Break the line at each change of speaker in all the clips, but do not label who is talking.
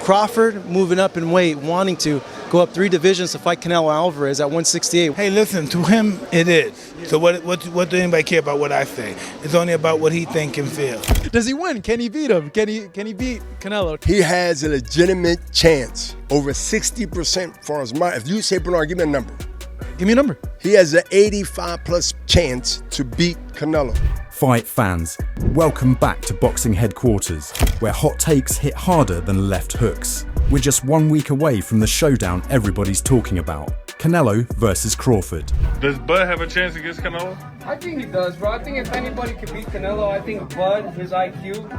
Crawford moving up in weight, wanting to go up 3 divisions to fight Canelo Alvarez at 168.
Hey, listen, to him, it is. So what do anybody care about what I say? It's only about what he think and feel.
Does he win? Can he beat him? Can he beat Canelo?
He has a legitimate chance, over 60% for his mind. If you say, Bernard, give me a number.
Give me a number.
He has an 85+ chance to beat Canelo.
Fight fans, welcome back to Boxing Headquarters, where hot takes hit harder than left hooks. We're just 1 week away from the showdown everybody's talking about, Canelo versus Crawford.
Does Bud have a chance against Canelo?
I think he does, bro. I think if anybody can beat Canelo, I think Bud, his IQ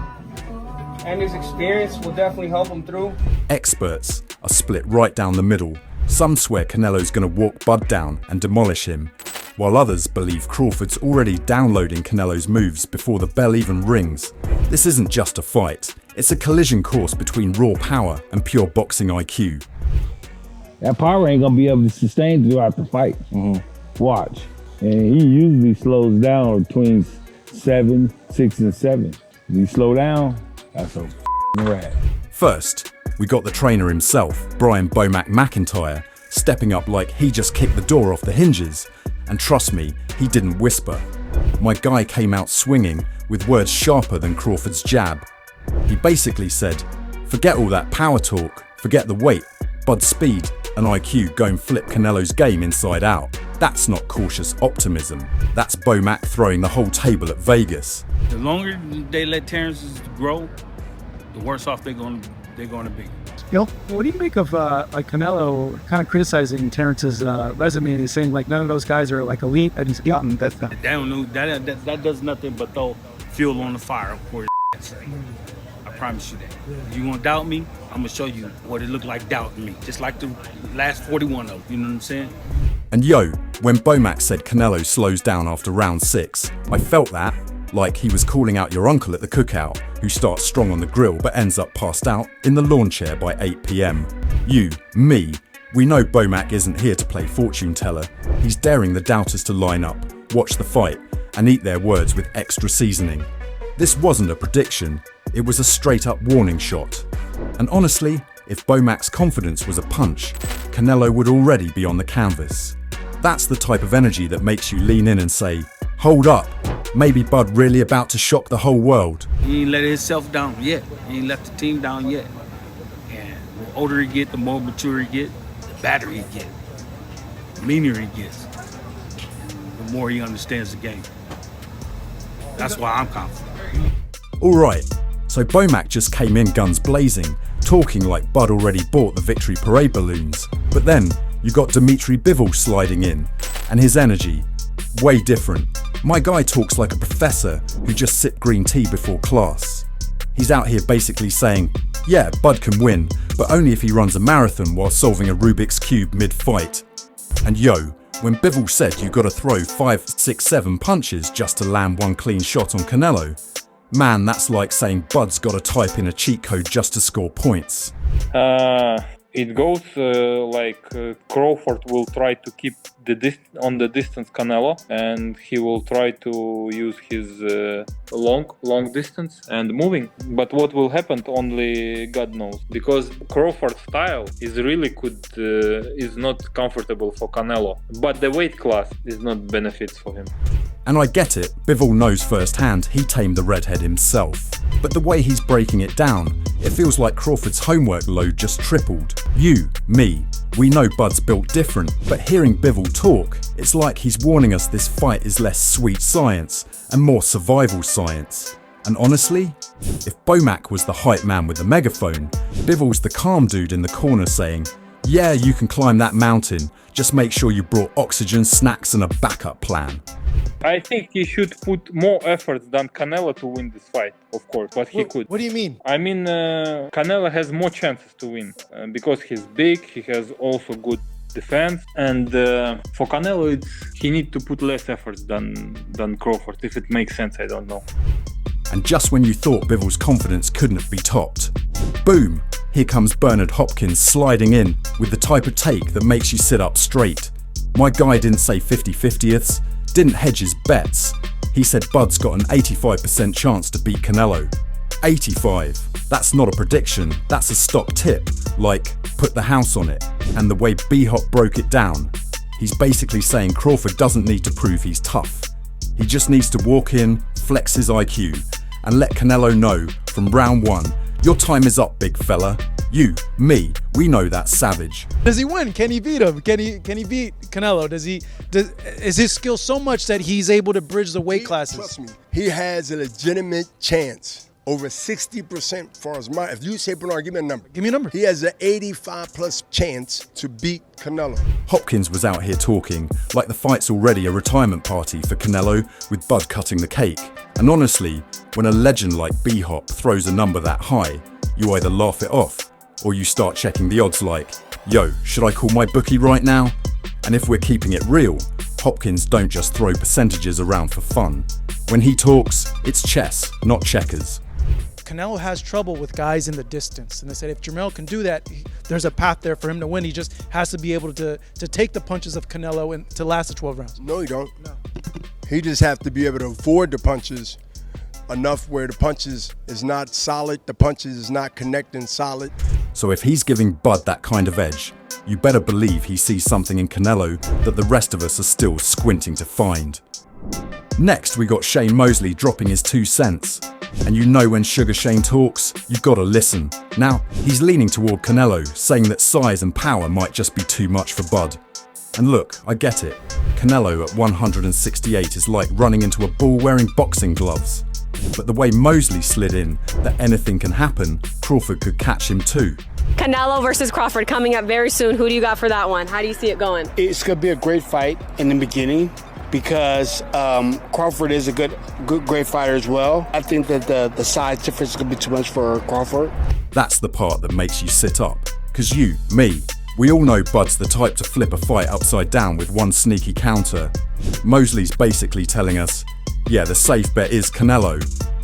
and his experience will definitely help him through.
Experts are split right down the middle. Some swear Canelo's going to walk Bud down and demolish him, while others believe Crawford's already downloading Canelo's moves before the bell even rings. This isn't just a fight, it's a collision course between raw power and pure boxing IQ.
That power ain't gonna be able to sustain throughout the fight. Watch. And he usually slows down between 7, 6, and 7. If he slow down, that's a rat.
First, we got the trainer himself, Brian Bomac McIntyre, stepping up like he just kicked the door off the hinges. And trust me, he didn't whisper. My guy came out swinging with words sharper than Crawford's jab. He basically said, forget all that power talk, forget the weight, Bud's speed and IQ go and flip Canelo's game inside out. That's not cautious optimism, that's Bomac throwing the whole table at Vegas.
The longer they let Terence grow, the worse off they're going to be.
Yo, what do you make of like Canelo kind of criticizing Terence's resume and saying like none of those guys are like elite and he's gotten that stuff?
They don't know that does nothing but throw fuel on the fire for his sake. I promise you that. If you want to doubt me, I'm gonna show you what it looked like doubting me, just like the last 41 of them. You know what I'm saying?
And yo, when Bomac said Canelo slows down after round 6, I felt that. Like he was calling out your uncle at the cookout, who starts strong on the grill but ends up passed out in the lawn chair by 8 PM. You, me, we know Bomac isn't here to play fortune teller. He's daring the doubters to line up, watch the fight, and eat their words with extra seasoning. This wasn't a prediction, it was a straight up warning shot. And honestly, if Bomac's confidence was a punch, Canelo would already be on the canvas. That's the type of energy that makes you lean in and say, hold up, maybe Bud really about to shock the whole world.
He ain't let himself down yet. He ain't let the team down yet. And the older he get, the more mature he get, the better he get, the meaner he gets, the more he understands the game. That's why I'm confident.
Alright, so Bomac just came in guns blazing, talking like Bud already bought the victory parade balloons. But then you got Dimitri Bivol sliding in, and his energy, way different. My guy talks like a professor who just sipped green tea before class. He's out here basically saying, yeah, Bud can win, but only if he runs a marathon while solving a Rubik's Cube mid-fight. And yo, when Bivol said you gotta throw 5, 6, 7 punches just to land one clean shot on Canelo, man, that's like saying Bud's gotta type in a cheat code just to score points.
It goes Crawford will try to keep on the distance Canelo, and he will try to use his long distance and moving. But what will happen, only God knows, because Crawford's style is really is not comfortable for Canelo, but the weight class is not benefits for him.
And I get it, Bivol knows firsthand he tamed the redhead himself. But the way he's breaking it down, it feels like Crawford's homework load just tripled. You, me, we know Bud's built different, but hearing Bivol talk, it's like he's warning us this fight is less sweet science and more survival science. And honestly, if Bomac was the hype man with the megaphone, Bivol's the calm dude in the corner saying, yeah, you can climb that mountain, just make sure you brought oxygen, snacks and a backup plan.
I think he should put more efforts than Canelo to win this fight, of course, but he could.
What do you mean?
I mean, Canelo has more chances to win because he's big, he has also good defense, and for Canelo, he needs to put less efforts than Crawford. If it makes sense, I don't know.
And just when you thought Bivol's confidence couldn't be topped, boom, here comes Bernard Hopkins sliding in with the type of take that makes you sit up straight. My guy didn't say 50-50ths, didn't hedge his bets. He said Bud's got an 85% chance to beat Canelo. 85, That's not a prediction, that's a stock tip, like put the house on it. And the way B-Hop broke it down, he's basically saying Crawford doesn't need to prove he's tough. He just needs to walk in, flex his IQ, and let Canelo know from round one, your time is up, big fella. You, me, we know that's savage.
Does he win? Can he beat him? Can he beat Canelo? Is his skill so much that he's able to bridge the weight classes?
Trust me, he has a legitimate chance. Over 60% for as my, if you say an argument number.
Give me a number.
He has an 85+ chance to beat Canelo.
Hopkins was out here talking like the fight's already a retirement party for Canelo, with Bud cutting the cake. And honestly, when a legend like B-Hop throws a number that high, you either laugh it off or you start checking the odds like, yo, should I call my bookie right now? And if we're keeping it real, Hopkins don't just throw percentages around for fun. When he talks, it's chess, not checkers.
Canelo has trouble with guys in the distance, and they said if Jermell can do that, there's a path there for him to win. He just has to be able to take the punches of Canelo and to last the 12 rounds.
No, he don't.
No.
He just have to be able to avoid the punches enough where the punches is not solid, the punches is not connecting solid.
So if he's giving Bud that kind of edge, you better believe he sees something in Canelo that the rest of us are still squinting to find. Next, we got Shane Mosley dropping his 2 cents. And you know when Sugar Shane talks, you've got to listen. Now, he's leaning toward Canelo, saying that size and power might just be too much for Bud. And look, I get it. Canelo at 168 is like running into a bull wearing boxing gloves. But the way Mosley slid in, that anything can happen, Crawford could catch him too.
Canelo versus Crawford coming up very soon. Who do you got for that one? How do you see it going?
It's going to be a great fight in the beginning, because Crawford is a great fighter as well. I think that the size difference is going to be too much for Crawford.
That's the part that makes you sit up. Because you, me, we all know Bud's the type to flip a fight upside down with one sneaky counter. Mosley's basically telling us, yeah, the safe bet is Canelo,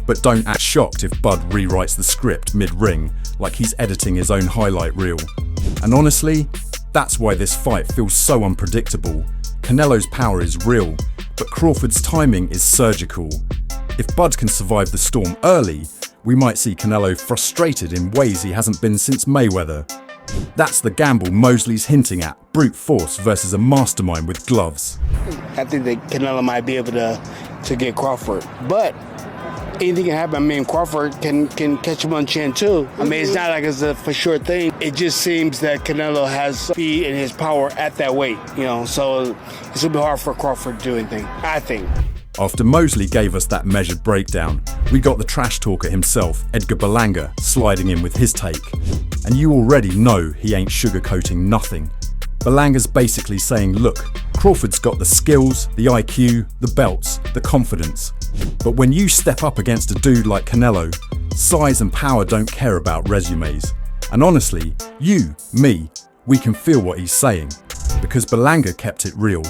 but don't act shocked if Bud rewrites the script mid-ring like he's editing his own highlight reel. And honestly, that's why this fight feels so unpredictable. Canelo's power is real, but Crawford's timing is surgical. If Bud can survive the storm early, we might see Canelo frustrated in ways he hasn't been since Mayweather. That's the gamble Mosley's hinting at, brute force versus a mastermind with gloves.
I think that Canelo might be able to get Crawford, but anything can happen. I mean, Crawford can catch him on chin too. I mean, it's not like it's a for sure thing. It just seems that Canelo has speed and his power at that weight, so it's gonna be hard for Crawford to do anything, I think.
After Mosley gave us that measured breakdown, we got the trash talker himself, Edgar Berlanga, sliding in with his take. And you already know he ain't sugarcoating nothing. Berlanga's basically saying, look, Crawford's got the skills, the IQ, the belts, the confidence. But when you step up against a dude like Canelo, size and power don't care about resumes. And honestly, you, me, we can feel what he's saying. Because Berlanga kept it real.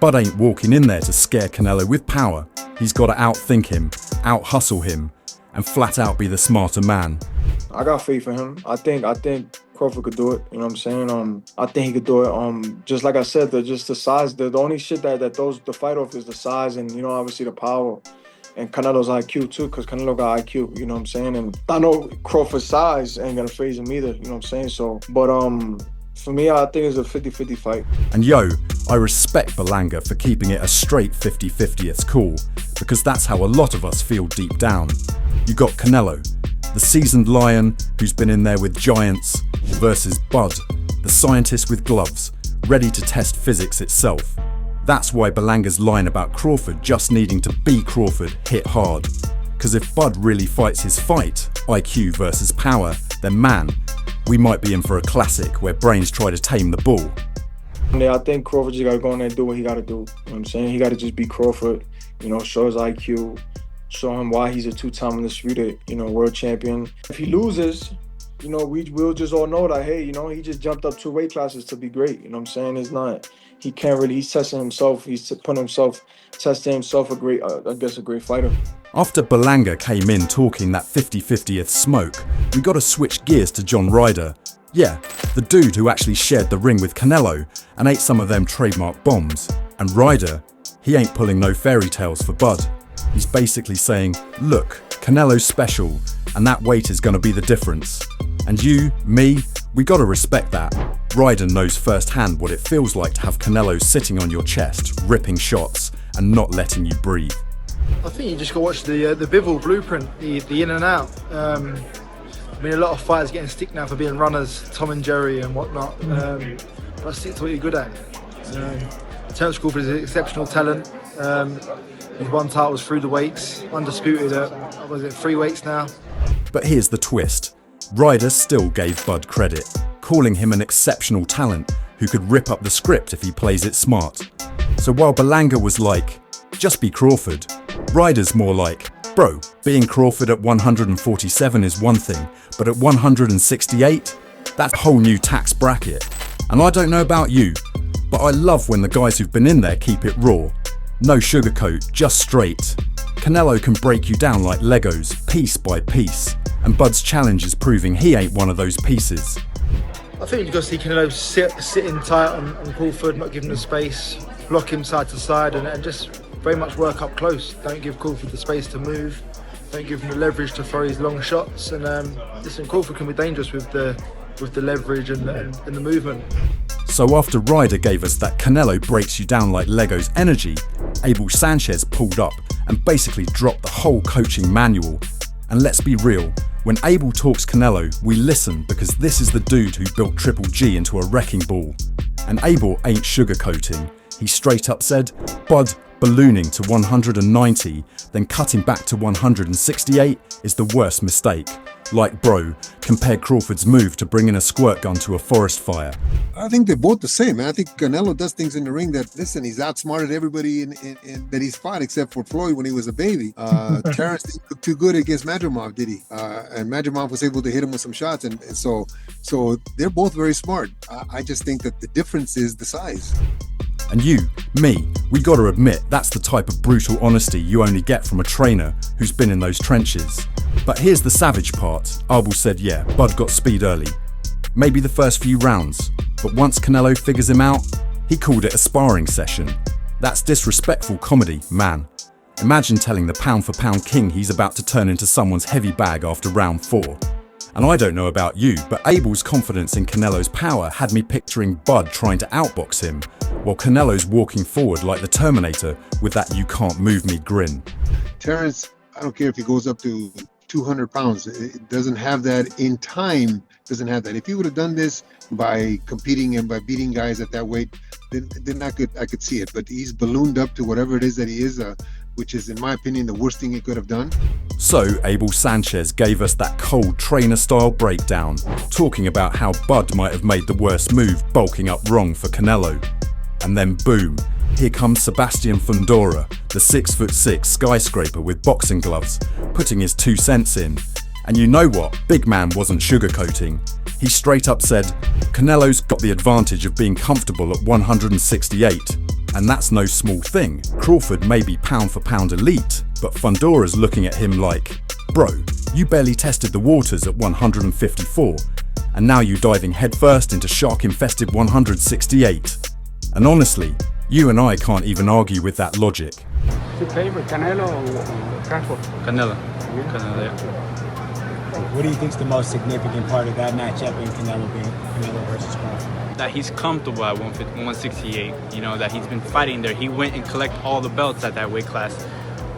Bud ain't walking in there to scare Canelo with power. He's got to outthink him, out-hustle him, and flat out be the smarter man.
I got faith in him. I think Crawford could do it. You know what I'm saying? I think he could do it. Just like I said, just the size. The only shit that throws the fight off is the size and, obviously the power. And Canelo's IQ too, because Canelo got IQ, you know what I'm saying? And I know Crawford's size ain't gonna phase him either, you know what I'm saying? So, but for me, I think it's a 50-50 fight.
And yo, I respect Berlanga for keeping it a straight 50-50. It's cool, because that's how a lot of us feel deep down. You got Canelo, the seasoned lion who's been in there with giants, versus Bud, the scientist with gloves, ready to test physics itself. That's why Berlanga's line about Crawford just needing to be Crawford hit hard. Because if Bud really fights his fight, IQ versus power, then man, we might be in for a classic where brains try to tame the bull.
Yeah, I think Crawford just got to go in there and do what he got to do. You know what I'm saying? He got to just be Crawford, show his IQ, show him why he's a two-time undisputed, world champion. If he loses, we'll just all know that, hey, he just jumped up 2 weight classes to be great. You know what I'm saying? It's not, he can't really, he's testing himself. He's testing himself a great fighter.
After Berlanga came in talking that 50-50th smoke, we got to switch gears to John Ryder. Yeah, the dude who actually shared the ring with Canelo and ate some of them trademark bombs. And Ryder, he ain't pulling no fairy tales for Bud. He's basically saying, look, Canelo's special, and that weight is going to be the difference. And you, me, we got to respect that. Ryder knows firsthand what it feels like to have Canelo sitting on your chest, ripping shots, and not letting you breathe.
I think you just got to watch the Bivol blueprint, the in and out. I mean, a lot of fighters getting stick now for being runners, Tom and Jerry and whatnot. But stick to what you're good at. Terence Crawford is an exceptional talent. He's won titles through the weights, undisputed at, was it 3 weights now?
But here's the twist. Ryder still gave Bud credit, calling him an exceptional talent who could rip up the script if he plays it smart. So while Berlanga was like, just be Crawford, Ryder's more like, bro, being Crawford at 147 is one thing, but at 168, that's a whole new tax bracket. And I don't know about you, but I love when the guys who've been in there keep it raw. No sugarcoat, just straight. Canelo can break you down like Legos, piece by piece. And Bud's challenge is proving he ain't one of those pieces.
I think you've got to see Canelo sitting tight on Crawford, not giving him space, block him side to side, and just very much work up close. Don't give Crawford the space to move. Don't give him the leverage to throw his long shots. And listen, Crawford can be dangerous with the leverage and the movement.
So after Ryder gave us that Canelo breaks you down like Legos energy, Abel Sanchez pulled up and basically dropped the whole coaching manual. And let's be real, when Abel talks Canelo, we listen because this is the dude who built Triple G into a wrecking ball. And Abel ain't sugarcoating. He straight up said, Bud, ballooning to 190, then cutting back to 168 is the worst mistake. Like bro, compared Crawford's move to bringing a squirt gun to a forest fire.
I think they're both the same, man. I think Canelo does things in the ring that, listen, he's outsmarted everybody in that he's fought except for Floyd when he was a baby. Terence didn't look too good against Madrimov, did he? And Madrimov was able to hit him with some shots, and so they're both very smart. I just think that the difference is the size.
And you, me, we gotta admit that's the type of brutal honesty you only get from a trainer who's been in those trenches. But here's the savage part. Abel said yeah, Bud got speed early. Maybe the first few rounds, but once Canelo figures him out, he called it a sparring session. That's disrespectful comedy, man. Imagine telling the pound for pound king he's about to turn into someone's heavy bag after round 4. And I don't know about you, but Abel's confidence in Canelo's power had me picturing Bud trying to outbox him, while Canelo's walking forward like the Terminator with that you can't move me grin.
Terence, I don't care if he goes up to 200 pounds, it doesn't have that in time, doesn't have that. If he would have done this by competing and by beating guys at that weight, then I could see it. But he's ballooned up to whatever it is that he is, which is, in my opinion, the worst thing he could have done.
So Abel Sanchez gave us that cold trainer-style breakdown, talking about how Bud might have made the worst move bulking up wrong for Canelo. And then boom, here comes Sebastian Fondora, the 6'6" skyscraper with boxing gloves, putting his 2 cents in. And you know what, big man wasn't sugarcoating. He straight up said, Canelo's got the advantage of being comfortable at 168. And that's no small thing. Crawford may be pound for pound elite, but Fondora's looking at him like, bro, you barely tested the waters at 154, and now you diving headfirst into shark-infested 168. And honestly, you and I can't even argue with that logic.
Your favorite, Canelo or Crawford?
Canelo. Canelo.
What do you think is the most significant part of that matchup in Canelo being Canelo versus Crawford?
That he's comfortable at 168, you know, that he's been fighting there. He went and collected all the belts at that weight class.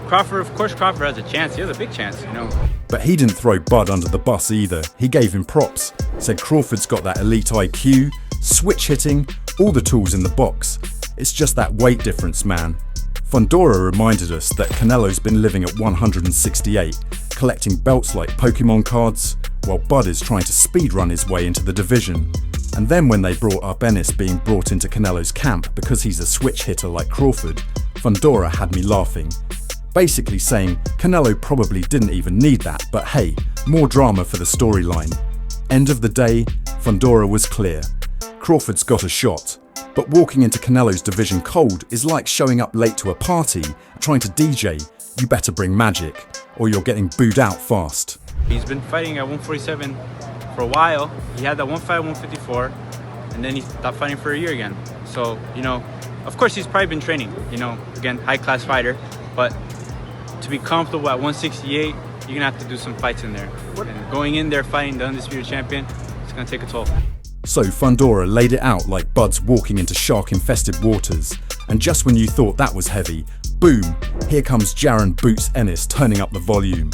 Crawford, of course, Crawford has a chance. He has a big chance, you know.
But he didn't throw Bud under the bus either. He gave him props. Said Crawford's got that elite IQ, switch hitting, all the tools in the box. It's just that weight difference, man. Fondora reminded us that Canelo's been living at 168, collecting belts like Pokemon cards, while Bud is trying to speedrun his way into the division. And then when they brought up Ennis being brought into Canelo's camp because he's a switch hitter like Crawford, Fondora had me laughing. Basically saying Canelo probably didn't even need that, but hey, more drama for the storyline. End of the day, Fondora was clear. Crawford's got a shot, but walking into Canelo's division cold is like showing up late to a party, trying to DJ. You better bring magic, or you're getting booed out fast.
He's been fighting at 147 for a while. He had that one fight at 154, and then he stopped fighting for a year again. So, you know, of course he's probably been training, you know, again, high-class fighter, but
to be comfortable at 168, you're gonna have to do some fights in there. And going in there fighting the undisputed champion, it's gonna take a toll.
So Fondora laid it out like buds walking into shark-infested waters. And just when you thought that was heavy, boom, here comes Jaron Boots Ennis turning up the volume.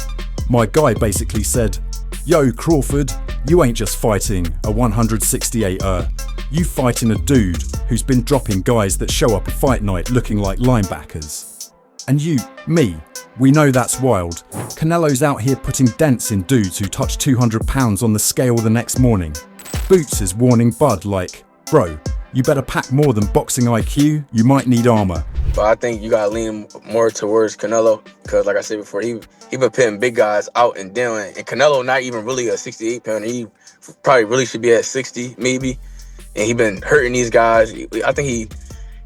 My guy basically said, "Yo, Crawford, you ain't just fighting a 168er. You fighting a dude who's been dropping guys that show up at fight night looking like linebackers." And you, me, we know that's wild. Canelo's out here putting dents in dudes who touch 200 pounds on the scale the next morning. Boots is warning Bud like, "Bro, you better pack more than boxing IQ, you might need armor."
But I think you gotta lean more towards Canelo, because like I said before, he been pitting big guys out and down, and Canelo not even really a 68 pounder. He probably really should be at 60 maybe, and he been hurting these guys. I think he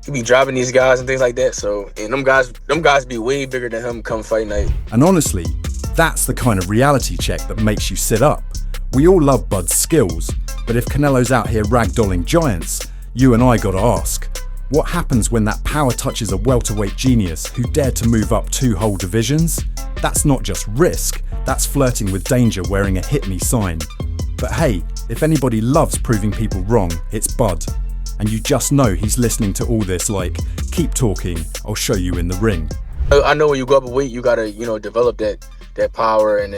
be dropping these guys and things like that. So, and them guys be way bigger than him come fight night.
And honestly, that's the kind of reality check that makes you sit up. We all love Bud's skills, but if Canelo's out here ragdolling giants, you and I gotta ask, what happens when that power touches a welterweight genius who dared to move up 2 whole divisions? That's not just risk, that's flirting with danger wearing a hit me sign. But hey, if anybody loves proving people wrong, it's Bud. And you just know he's listening to all this like, keep talking, I'll show you in the ring.
I know when you go up a weight, you gotta, develop that power and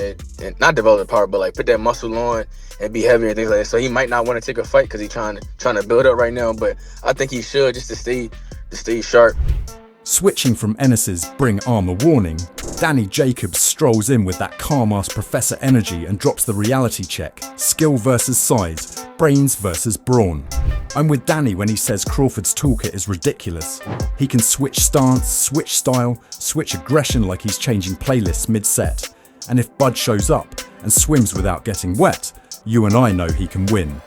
not develop the power, but like put that muscle on and be heavier and things like that. So he might not want to take a fight because he's trying to build up right now, but I think he should just to stay sharp.
Switching from Ennis's bring armor warning, Danny Jacobs strolls in with that calm-ass professor energy and drops the reality check, skill versus size, brains versus brawn. I'm with Danny when he says Crawford's toolkit is ridiculous. He can switch stance, switch style, switch aggression like he's changing playlists mid-set. And if Bud shows up and swims without getting wet, you and I know he can win.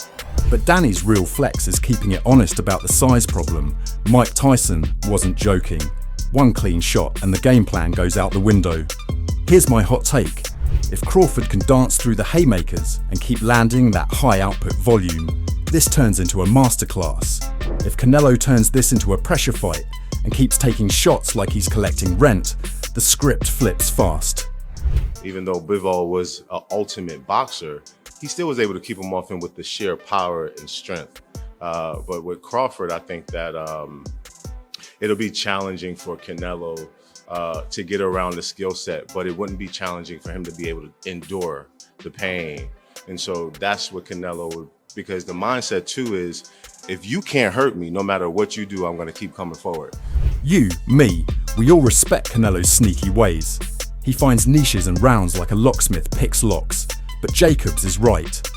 But Danny's real flex is keeping it honest about the size problem. Mike Tyson wasn't joking. One clean shot and the game plan goes out the window. Here's my hot take. If Crawford can dance through the haymakers and keep landing that high output volume, this turns into a masterclass. If Canelo turns this into a pressure fight and keeps taking shots like he's collecting rent, the script flips fast.
Even though Bivol was an ultimate boxer, he still was able to keep him off him with the sheer power and strength. But with Crawford, I think that it'll be challenging for Canelo to get around the skill set, but it wouldn't be challenging for him to be able to endure the pain. And so that's what Canelo would, because the mindset too is, if you can't hurt me, no matter what you do, I'm gonna keep coming forward.
You, me, we all respect Canelo's sneaky ways. He finds niches and rounds like a locksmith picks locks. But Jacobs is right.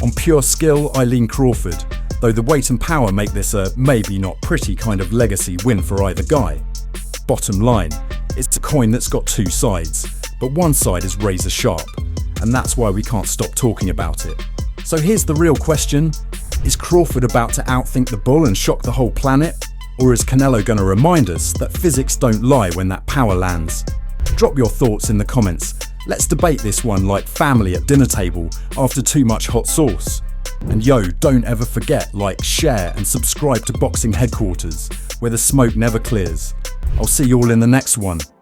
On pure skill, I lean Crawford, though the weight and power make this a maybe not pretty kind of legacy win for either guy. Bottom line, it's a coin that's got 2 sides, but one side is razor sharp, and that's why we can't stop talking about it. So here's the real question, is Crawford about to outthink the bull and shock the whole planet? Or is Canelo gonna remind us that physics don't lie when that power lands? Drop your thoughts in the comments. Let's debate this one like family at dinner table after too much hot sauce. And yo, don't ever forget, like, share and subscribe to Boxing Headquarters, where the smoke never clears. I'll see you all in the next one.